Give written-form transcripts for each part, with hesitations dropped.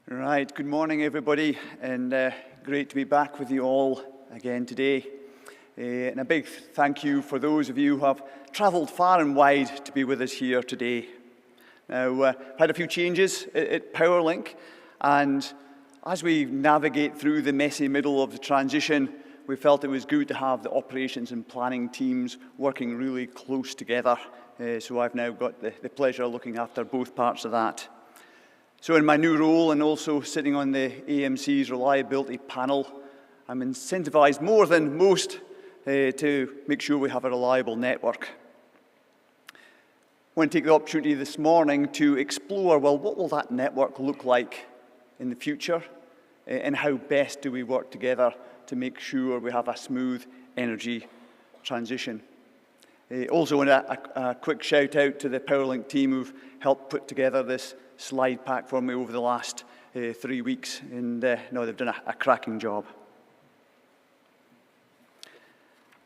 Right, good morning everybody, and great to be back with you all again today. And a big thank you for those of you who have travelled far and wide to be with us here today. Now, I've had a few changes at PowerLink, and as we navigate through the messy middle of the transition, we felt it was good to have the operations and planning teams working really close together. So I've now got the pleasure of looking after both parts of that. So in my new role and also sitting on the AMC's reliability panel, I'm incentivized more than most to make sure we have a reliable network. I want to take the opportunity this morning to explore, well, what will that network look like in the future, and how best do we work together to make sure we have a smooth energy transition. Also want a quick shout out to the PowerLink team who've helped put together this slide pack for me over the last 3 weeks, and no, they've done a cracking job.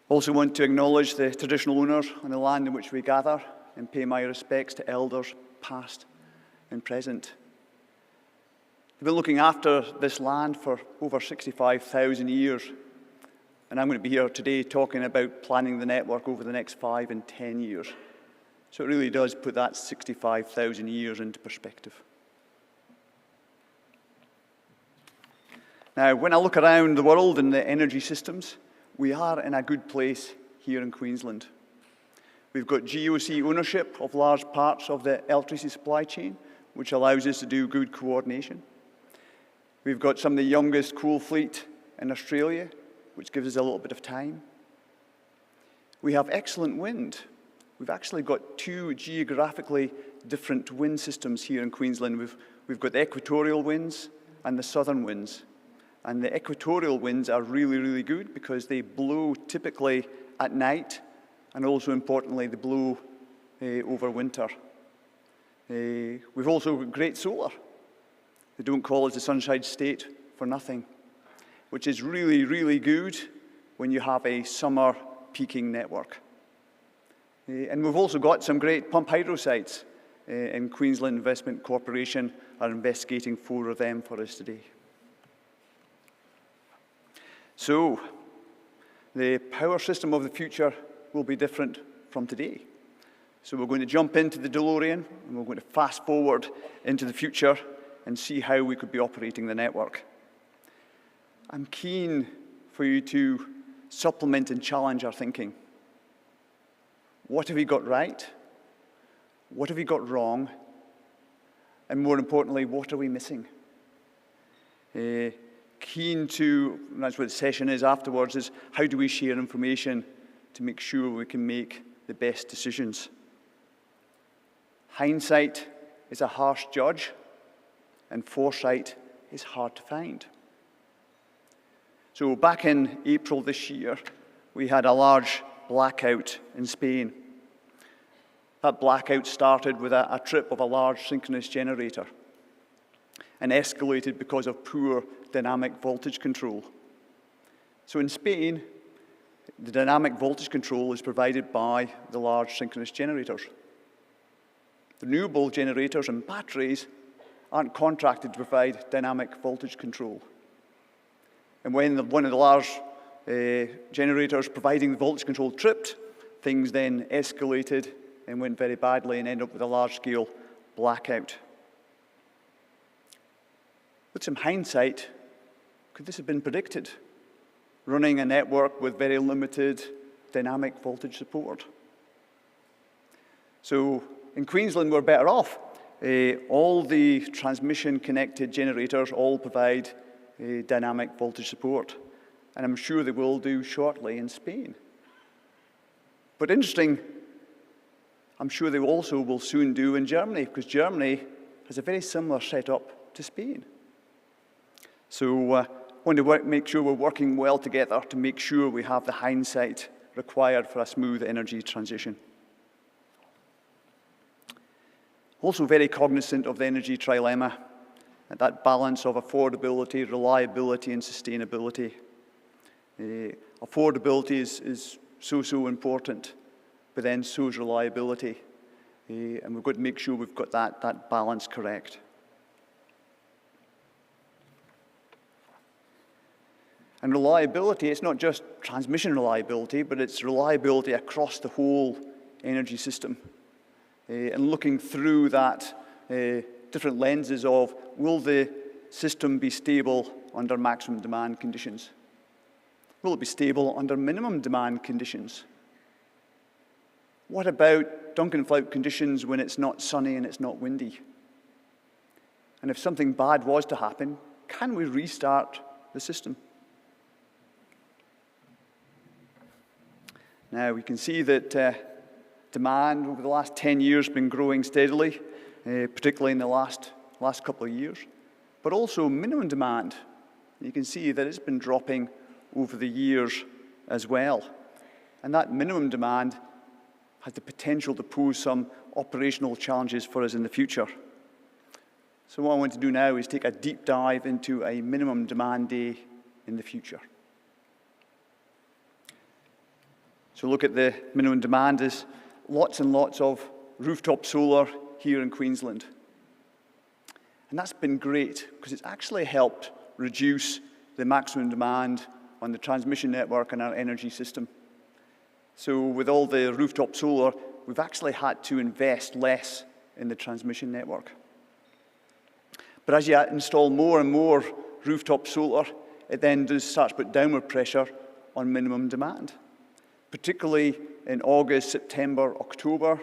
Also want to acknowledge the traditional owners on the land in which we gather and pay my respects to elders past and present. We've been looking after this land for over 65,000 years, and I'm going to be here today talking about planning the network over the next 5 and 10 years. So it really does put that 65,000 years into perspective. Now, when I look around the world and the energy systems, we are in a good place here in Queensland. We've got GOC ownership of large parts of the electricity supply chain, which allows us to do good coordination. We've got some of the youngest coal fleet in Australia, which gives us a little bit of time. We have excellent wind. We've actually got 2 geographically different wind systems here in Queensland. We've got the equatorial winds and the southern winds. And the equatorial winds are really, really good because they blow typically at night, and also importantly, they blow over winter. We've also got great solar. They don't call it the Sunshine State for nothing, which is really, really good when you have a summer peaking network. And we've also got some great pump hydro sites, and Queensland Investment Corporation are investigating 4 of them for us today. So, the power system of the future will be different from today. So we're going to jump into the DeLorean, and we're going to fast forward into the future and see how we could be operating the network. I'm keen for you to supplement and challenge our thinking. What have we got right? What have we got wrong? And more importantly, what are we missing? Keen to, and that's what the session is afterwards, is how do we share information to make sure we can make the best decisions? Hindsight is a harsh judge, and foresight is hard to find. So back in April this year, we had a large blackout in Spain. That blackout started with a trip of a large synchronous generator and escalated because of poor dynamic voltage control. So in Spain, the dynamic voltage control is provided by the large synchronous generators. The renewable generators and batteries aren't contracted to provide dynamic voltage control. And when one of the large generators providing the voltage control tripped, things then escalated and went very badly and ended up with a large-scale blackout. With some hindsight, could this have been predicted? Running a network with very limited dynamic voltage support. So in Queensland, we're better off. All the transmission-connected generators all provide dynamic voltage support, and I'm sure they will do shortly in Spain. But interesting, I'm sure they also will soon do in Germany, because Germany has a very similar setup to Spain. So I want to make sure we're working well together to make sure we have the hindsight required for a smooth energy transition. Also very cognizant of the energy trilemma, and that balance of affordability, reliability, and sustainability. Affordability is so important, but then so is reliability. And we've got to make sure we've got that balance correct. And reliability, it's not just transmission reliability, but it's reliability across the whole energy system. And looking through that different lenses of, will the system be stable under maximum demand conditions? Will it be stable under minimum demand conditions? What about Duncan-Flout conditions when it's not sunny and it's not windy? And if something bad was to happen, can we restart the system? Now, we can see that demand over the last 10 years has been growing steadily, particularly in the last couple of years, but also minimum demand. You can see that it's been dropping over the years as well. And that minimum demand has the potential to pose some operational challenges for us in the future. So what I want to do now is take a deep dive into a minimum demand day in the future. So look at the minimum demand. There's lots and lots of rooftop solar here in Queensland. And that's been great because it's actually helped reduce the maximum demand on the transmission network and our energy system. So with all the rooftop solar, we've actually had to invest less in the transmission network. But as you install more and more rooftop solar, it then does start to put downward pressure on minimum demand, particularly in August, September, October,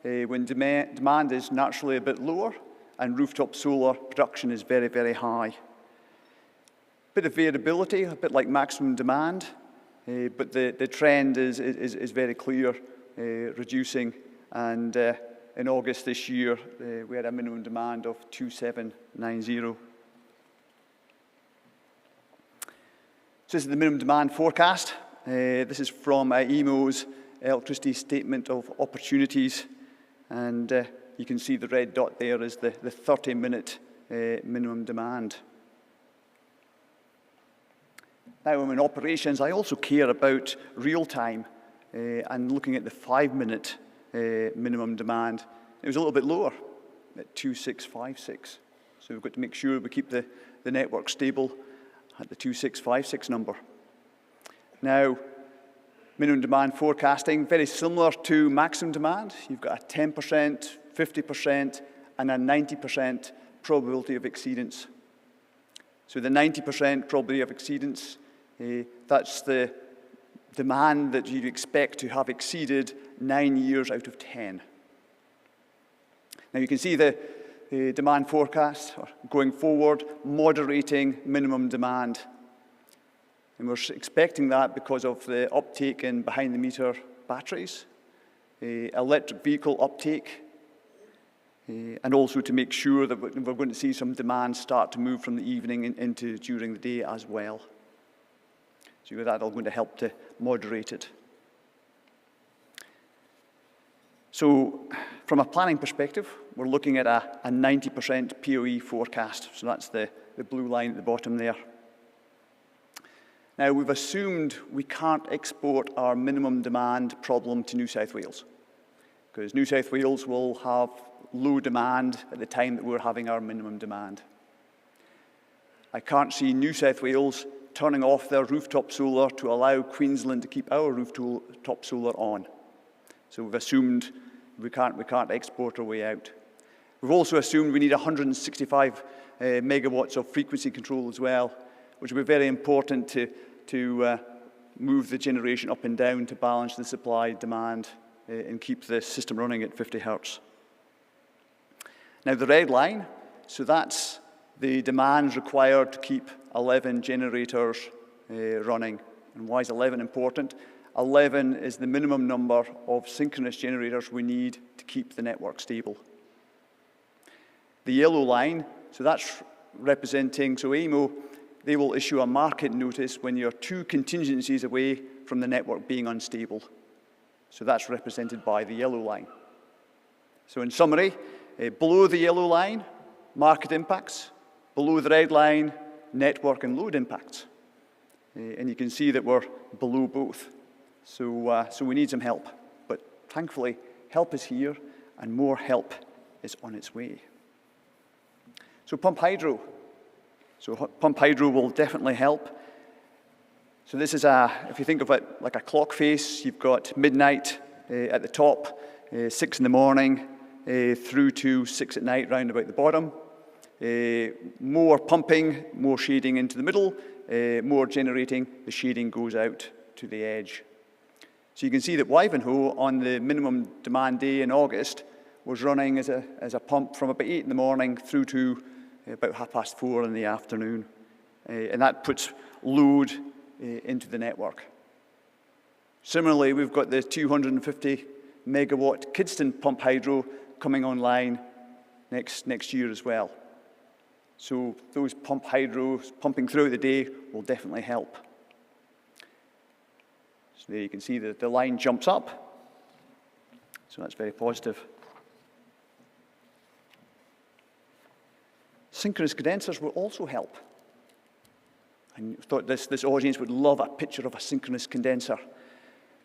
when demand is naturally a bit lower and rooftop solar production is very, very high. Bit of variability, a bit like maximum demand, but the trend is very clear, reducing. And in August this year, we had a minimum demand of 2790. So this is the minimum demand forecast. This is from EMO's Electricity Statement of Opportunities. And you can see the red dot there is the 30-minute minimum demand. Now, I'm in operations, I also care about real time and looking at the 5-minute minimum demand. It was a little bit lower at 2656. So we've got to make sure we keep the network stable at the 2656 number. Now, minimum demand forecasting, very similar to maximum demand. You've got a 10%, 50%, and a 90% probability of exceedance. So the 90% probability of exceedance, that's the demand that you'd expect to have exceeded 9 years out of 10. Now you can see the demand forecast going forward, moderating minimum demand. And we're expecting that because of the uptake in behind-the-meter batteries, electric vehicle uptake, and also to make sure that we're going to see some demand start to move from the evening into during the day as well. So that's all going to help to moderate it. So from a planning perspective, we're looking at a 90% POE forecast. So that's the blue line at the bottom there. Now, we've assumed we can't export our minimum demand problem to New South Wales, because New South Wales will have low demand at the time that we're having our minimum demand. I can't see New South Wales turning off their rooftop solar to allow Queensland to keep our rooftop solar on. So we've assumed we can't export our way out. We've also assumed we need 165 megawatts of frequency control as well, which will be very important to move the generation up and down to balance the supply demand and keep the system running at 50 hertz. Now the red line, so that's the demand required to keep 11 generators running. And why is 11 important? 11 is the minimum number of synchronous generators we need to keep the network stable. The yellow line, so that's representing, so EMO, they will issue a market notice when you're 2 contingencies away from the network being unstable. So that's represented by the yellow line. So in summary, below the yellow line, market impacts. Below the red line, network and load impacts. And you can see that we're below both. So we need some help. But thankfully, help is here, and more help is on its way. So pump hydro. So pump hydro will definitely help. So this is if you think of it like a clock face, you've got midnight at the top, 6 in the morning, through to 6 at night, round about the bottom. More pumping, more shading into the middle, more generating, the shading goes out to the edge. So you can see that Wivenhoe on the minimum demand day in August was running as a pump from about 8 in the morning through to about 4:30 in the afternoon. And that puts load into the network. Similarly, we've got the 250 megawatt Kidston pump hydro coming online next year as well. So those pump hydros pumping throughout the day will definitely help. So there you can see that the line jumps up. So that's very positive. Synchronous condensers will also help. I thought this audience would love a picture of a synchronous condenser.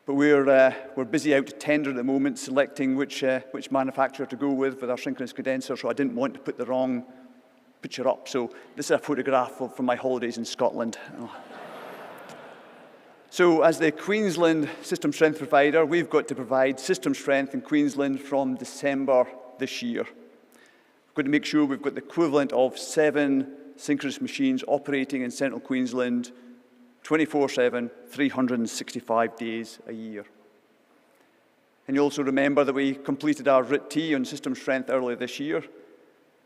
But we're busy out to tender at the moment, selecting which manufacturer to go with our synchronous condenser, so I didn't want to put the wrong picture up. So this is a photograph from my holidays in Scotland. So as the Queensland system strength provider, we've got to provide system strength in Queensland from December this year. We've got to make sure we've got the equivalent of 7 synchronous machines operating in central Queensland 24/7, 365 days a year. And you also remember that we completed our RIT-T on system strength earlier this year,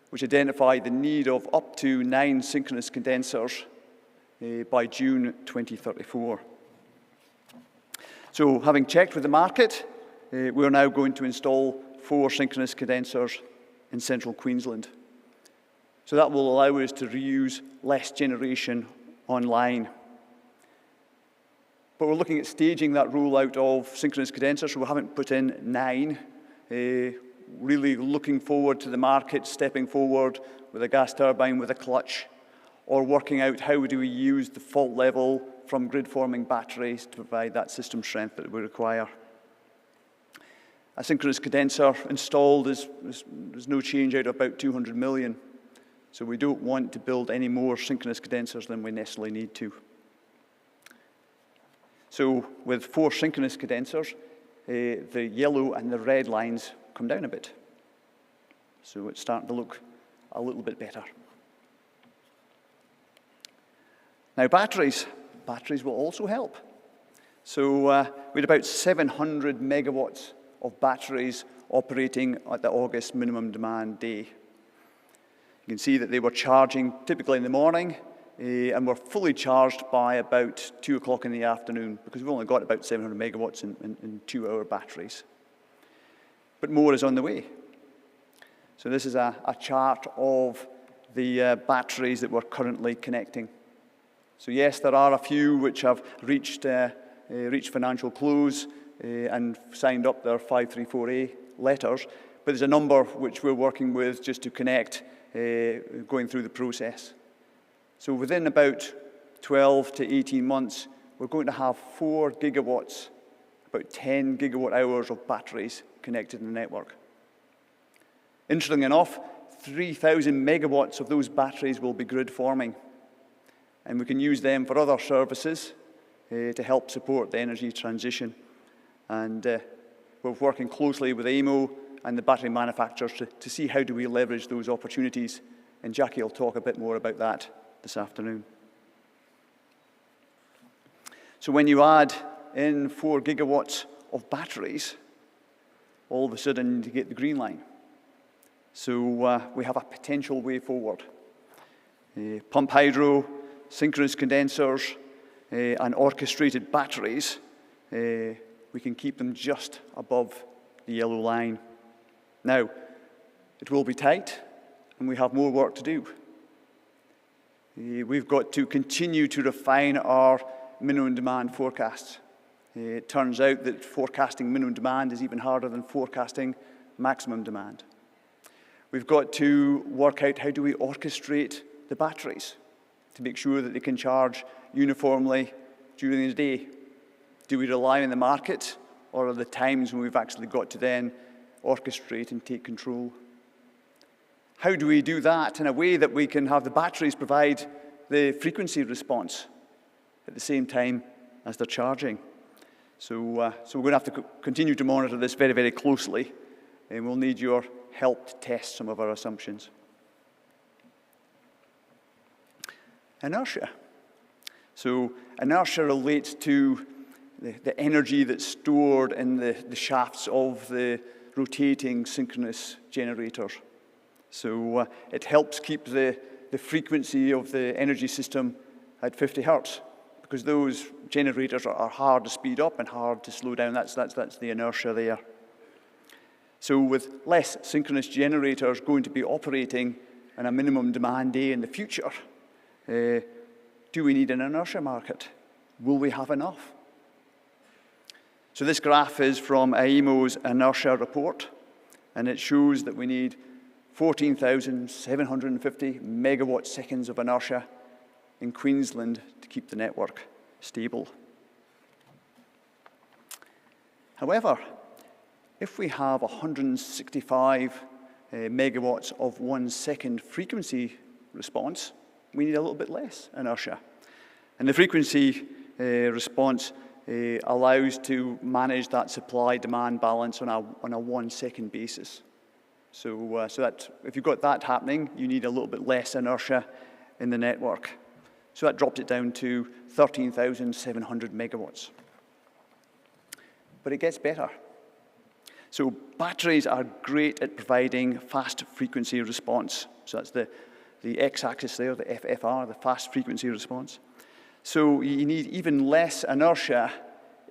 which identified the need of up to 9 synchronous condensers by June 2034. So having checked with the market, we're now going to install 4 synchronous condensers in central Queensland. So that will allow us to reuse less generation online. But we're looking at staging that rollout of synchronous condensers, so we haven't put in 9. Really looking forward to the market, stepping forward with a gas turbine, with a clutch, or working out how do we use the fault level from grid-forming batteries to provide that system strength that we require. A synchronous condenser installed there's no change out of about 200 million. So we don't want to build any more synchronous condensers than we necessarily need to. So with 4 synchronous condensers, the yellow and the red lines come down a bit. So it's starting to look a little bit better. Now batteries will also help. So we had about 700 megawatts of batteries operating at the August minimum demand day. You can see that they were charging typically in the morning, and were fully charged by about 2 o'clock in the afternoon, because we've only got about 700 megawatts in 2-hour batteries. But more is on the way. So this is a chart of the batteries that we're currently connecting. So yes, there are a few which have reached financial close and signed up their 534A letters, but there's a number which we're working with just to connect, going through the process. So within about 12 to 18 months, we're going to have 4 gigawatts, about 10 gigawatt hours of batteries connected in the network. Interestingly enough, 3,000 megawatts of those batteries will be grid forming, and we can use them for other services to help support the energy transition. And we're working closely with AMO and the battery manufacturers to see how do we leverage those opportunities, and Jackie will talk a bit more about that this afternoon. So when you add in 4 gigawatts of batteries, all of a sudden you get the green line. So we have a potential way forward. Pump hydro, synchronous condensers, and orchestrated batteries, we can keep them just above the yellow line. Now, it will be tight, and we have more work to do. We've got to continue to refine our minimum demand forecasts. It turns out that forecasting minimum demand is even harder than forecasting maximum demand. We've got to work out how do we orchestrate the batteries to make sure that they can charge uniformly during the day. Do we rely on the market, or are there times when we've actually got to then orchestrate and take control? How do we do that in a way that we can have the batteries provide the frequency response? at the same time as they're charging. So we're going to have to continue to monitor this very, very closely, and we'll need your help to test some of our assumptions. Inertia. So inertia relates to the energy that's stored in the shafts of the rotating synchronous generators. So it helps keep the frequency of the energy system at 50 hertz, because those generators are hard to speed up and hard to slow down. That's the inertia there. So with less synchronous generators going to be operating on a minimum demand day in the future, do we need an inertia market? Will we have enough? So this graph is from AEMO's inertia report, and it shows that we need 14,750 megawatt seconds of inertia in Queensland to keep the network stable. However, if we have 165 megawatts of 1 second frequency response, we need a little bit less inertia. And the frequency response allows to manage that supply-demand balance on a 1 second basis. So that if you've got that happening, you need a little bit less inertia in the network. So that drops it down to 13,700 megawatts. But it gets better. So batteries are great at providing fast frequency response. So that's the x-axis there, the FFR, the fast frequency response. So you need even less inertia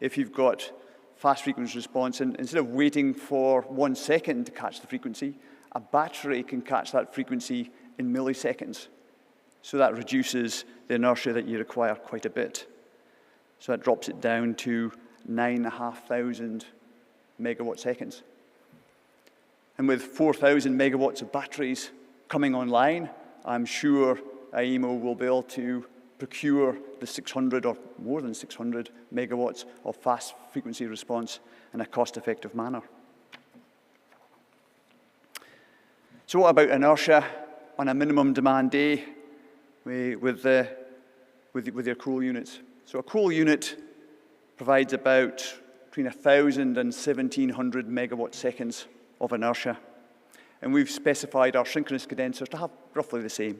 if you've got fast frequency response. And instead of waiting for 1 second to catch the frequency, a battery can catch that frequency in milliseconds. So that reduces the inertia that you require quite a bit. So that drops it down to 9,500 megawatt seconds. And with 4,000 megawatts of batteries coming online, I'm sure AEMO will be able to procure the 600 or more than 600 megawatts of fast frequency response in a cost-effective manner. So what about inertia on a minimum demand day with your cool units? So a cool unit provides about between 1,000 and 1,700 megawatt seconds of inertia. And we've specified our synchronous condensers to have roughly the same.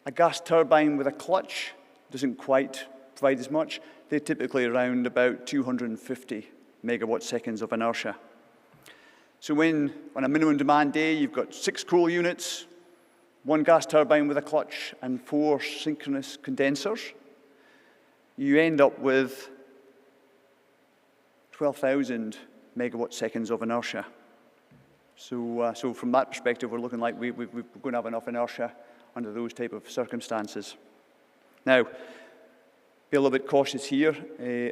A gas turbine with a clutch doesn't quite provide as much. They're typically around about 250 megawatt seconds of inertia. So when, on a minimum demand day, you've got 6 cool units, 1 gas turbine with a clutch, and 4 synchronous condensers, you end up with 12,000 megawatt seconds of inertia. So from that perspective, we're looking like we're going to have enough inertia under those type of circumstances. Now, be a little bit cautious here.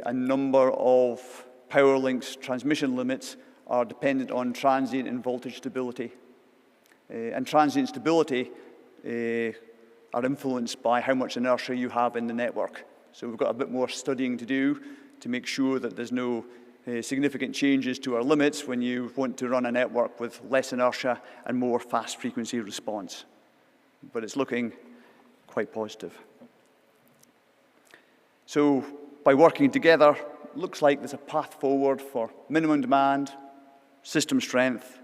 A number of PowerLink's transmission limits are dependent on transient and voltage stability. And transient stability are influenced by how much inertia you have in the network. So we've got a bit more studying to do to make sure that there's no significant changes to our limits when you want to run a network with less inertia and more fast frequency response. But it's looking quite positive. So by working together, looks like there's a path forward for minimum demand, system strength,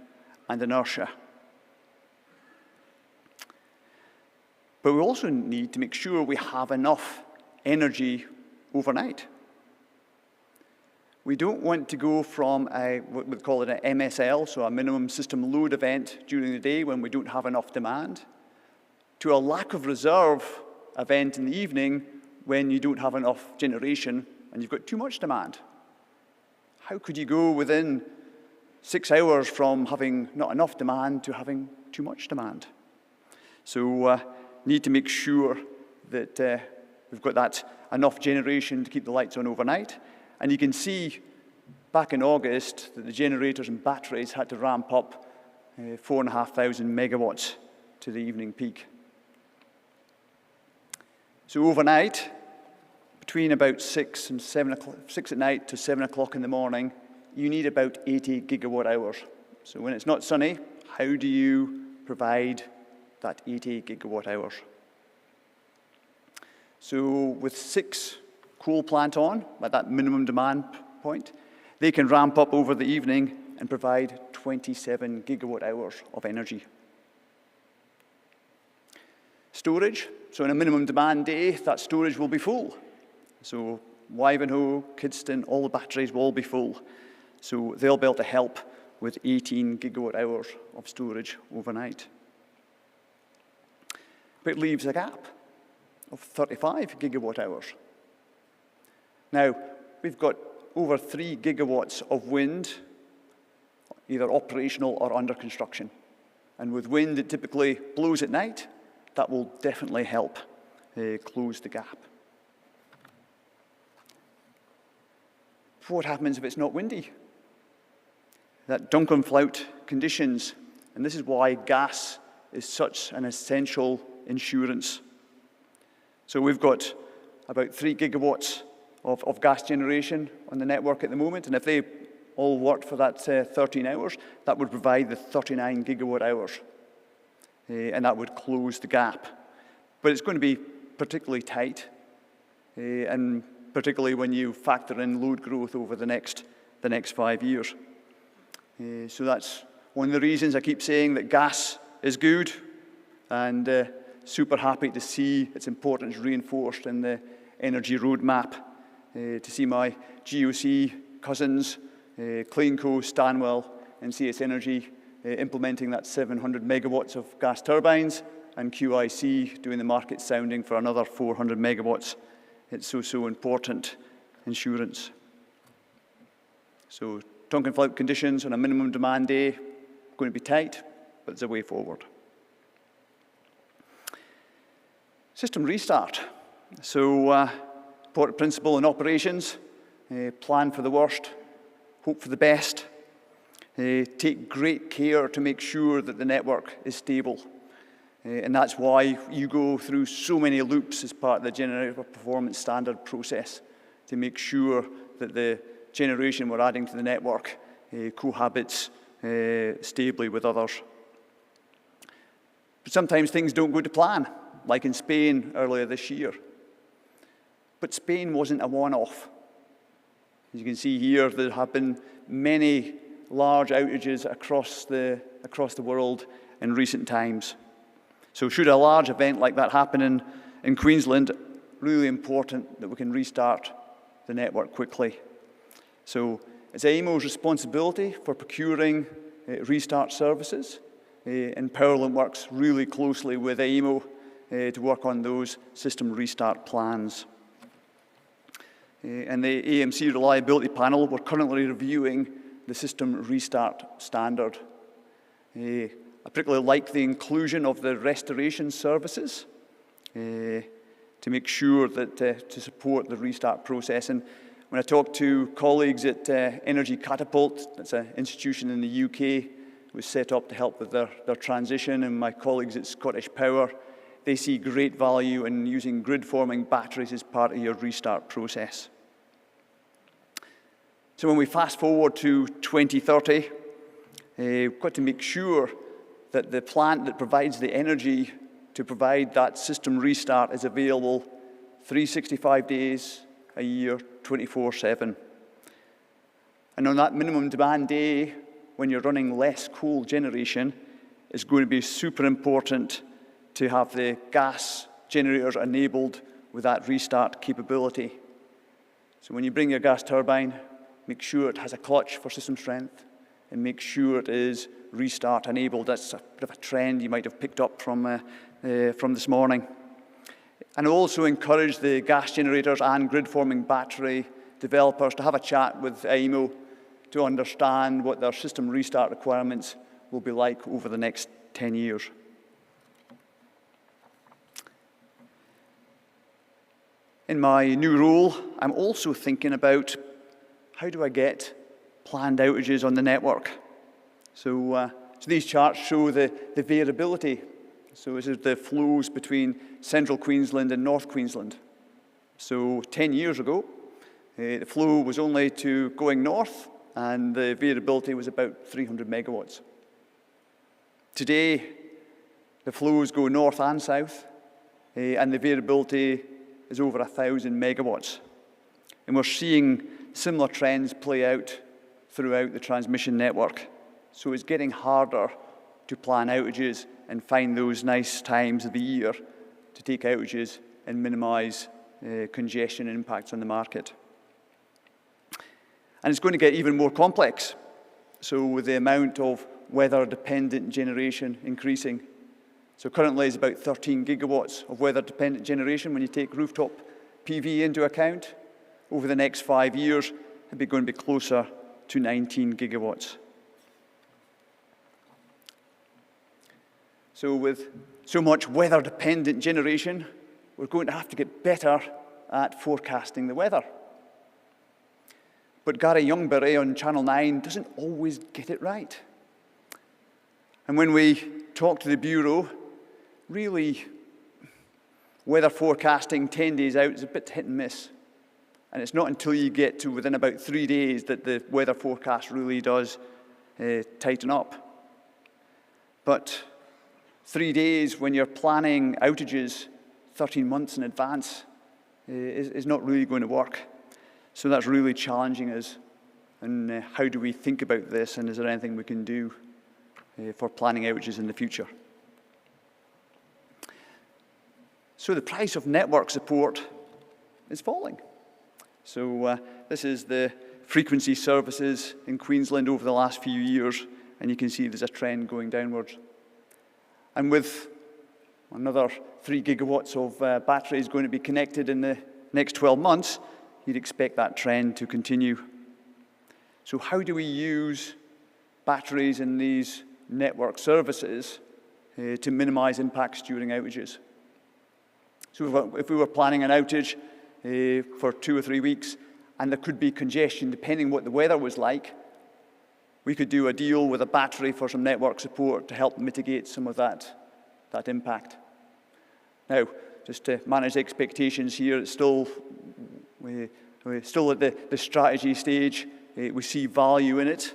and inertia. But we also need to make sure we have enough energy overnight. We don't want to go from what we call it an MSL, so a minimum system load event during the day when we don't have enough demand, to a lack of reserve event in the evening when you don't have enough generation and you've got too much demand. How could you go within 6 hours from having not enough demand to having too much demand? So need to make sure that we've got that enough generation to keep the lights on overnight. And you can see back in August that the generators and batteries had to ramp up 4,500 megawatts to the evening peak. So overnight, between about 6 at night to 7 o'clock in the morning, you need about 80 gigawatt hours. So when it's not sunny, how do you provide that 80 gigawatt hours? So with 6 coal plant on, at that minimum demand point, they can ramp up over the evening and provide 27 gigawatt hours of energy. Storage, so in a minimum demand day, that storage will be full. So Wivenhoe, Kidston, all the batteries will all be full. So they'll be able to help with 18 gigawatt hours of storage overnight. But it leaves a gap of 35 gigawatt hours. Now, we've got over 3 gigawatts of wind, either operational or under construction. And with wind, it typically blows at night. That will definitely help close the gap. What happens if it's not windy? That Duncan-Flout conditions, and this is why gas is such an essential insurance. So we've got about 3 gigawatts of gas generation on the network at the moment, and if they all worked for that 13 hours, that would provide the 39 gigawatt hours, and that would close the gap. But it's going to be particularly tight, and particularly when you factor in load growth over the next 5 years. So that's one of the reasons I keep saying that gas is good, and super happy to see its importance reinforced in the energy roadmap, to see my GOC cousins, Cleanco, Stanwell, and CS Energy implementing that 700 megawatts of gas turbines, and QIC doing the market sounding for another 400 megawatts. It's so important insurance. So Duncan-Flout conditions on a minimum demand day, going to be tight, but there's a way forward. System restart. So important principle in operations, plan for the worst, hope for the best, take great care to make sure that the network is stable. And that's why you go through so many loops as part of the generator performance standard process, to make sure that the generation we're adding to the network cohabits stably with others. But sometimes things don't go to plan, like in Spain earlier this year. But Spain wasn't a one-off. As you can see here, there have been many large outages across the world in recent times. So should a large event like that happen in Queensland, really important that we can restart the network quickly. So it's AEMO's responsibility for procuring restart services, and Powerlink works really closely with AEMO to work on those system restart plans. And the AMC Reliability Panel, we're currently reviewing the system restart standard. I particularly like the inclusion of the restoration services to make sure that to support the restart process. And when I talk to colleagues at Energy Catapult, that's an institution in the UK, it was set up to help with their transition, and my colleagues at Scottish Power, they see great value in using grid-forming batteries as part of your restart process. So when we fast forward to 2030, we've got to make sure that the plant that provides the energy to provide that system restart is available 365 days a year, 24/7. And on that minimum demand day, when you're running less coal generation, it's going to be super important to have the gas generators enabled with that restart capability. So when you bring your gas turbine, make sure it has a clutch for system strength, and make sure it is restart enabled. That's a bit of a trend you might have picked up from this morning. And also encourage the gas generators and grid-forming battery developers to have a chat with AEMO to understand what their system restart requirements will be like over the next 10 years. In my new role, I'm also thinking about how do I get planned outages on the network. So these charts show the variability. So this is the flows between central Queensland and North Queensland. So 10 years ago, the flow was only to going north, and the variability was about 300 megawatts. Today, the flows go north and south, and the variability is over 1,000 megawatts. And we're seeing similar trends play out throughout the transmission network. So it's getting harder to plan outages and find those nice times of the year to take outages and minimize congestion and impacts on the market. And it's going to get even more complex. So with the amount of weather-dependent generation increasing. So currently it's about 13 gigawatts of weather-dependent generation when you take rooftop PV into account. Over the next 5 years, it's going to be closer to 19 gigawatts. So with so much weather-dependent generation, we're going to have to get better at forecasting the weather. But Gary Youngberry on Channel 9 doesn't always get it right. And when we talk to the Bureau, really, weather forecasting 10 days out is a bit hit and miss. And it's not until you get to within about 3 days that the weather forecast really does tighten up. But 3 days when you're planning outages 13 months in advance is not really going to work. So that's really challenging us. And how do we think about this, and is there anything we can do for planning outages in the future? So the price of network support is falling. So this is the frequency services in Queensland over the last few years, and you can see there's a trend going downwards. And with another 3 gigawatts of batteries going to be connected in the next 12 months, you'd expect that trend to continue. So how do we use batteries in these network services to minimize impacts during outages? So if we were planning an outage for 2 or 3 weeks, and there could be congestion depending what the weather was like, we could do a deal with a battery for some network support to help mitigate some of that impact. Now, just to manage expectations here, it's still we're still at the strategy stage. We see value in it,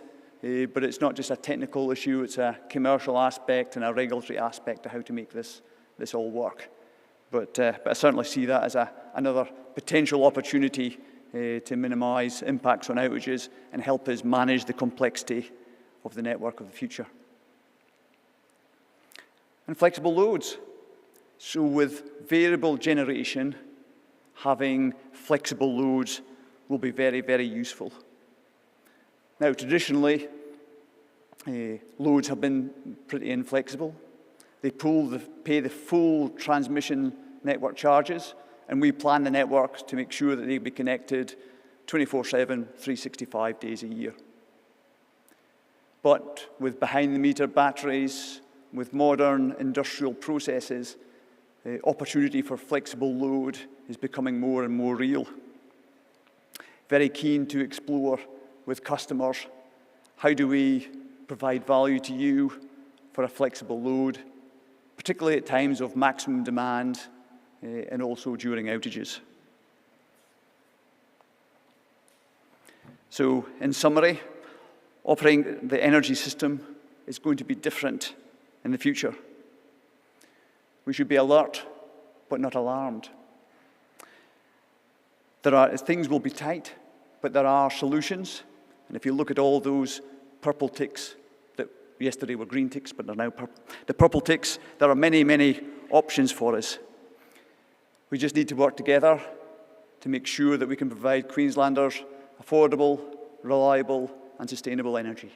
but it's not just a technical issue, it's a commercial aspect and a regulatory aspect to how to make this all work. But I certainly see that as another potential opportunity to minimize impacts on outages and help us manage the complexity of the network of the future. And flexible loads. So with variable generation, having flexible loads will be very, very useful. Now, traditionally, loads have been pretty inflexible. They pay the full transmission network charges, and we plan the networks to make sure that they be connected 24/7, 365 days a year. But with behind-the-meter batteries, with modern industrial processes, the opportunity for flexible load is becoming more and more real. Very keen to explore with customers, how do we provide value to you for a flexible load, particularly at times of maximum demand and also during outages. So in summary, operating the energy system is going to be different in the future. We should be alert, but not alarmed. Things will be tight, but there are solutions. And if you look at all those purple ticks that yesterday were green ticks, but they're now purple, the purple ticks, there are many, many options for us. We just need to work together to make sure that we can provide Queenslanders affordable, reliable, and sustainable energy.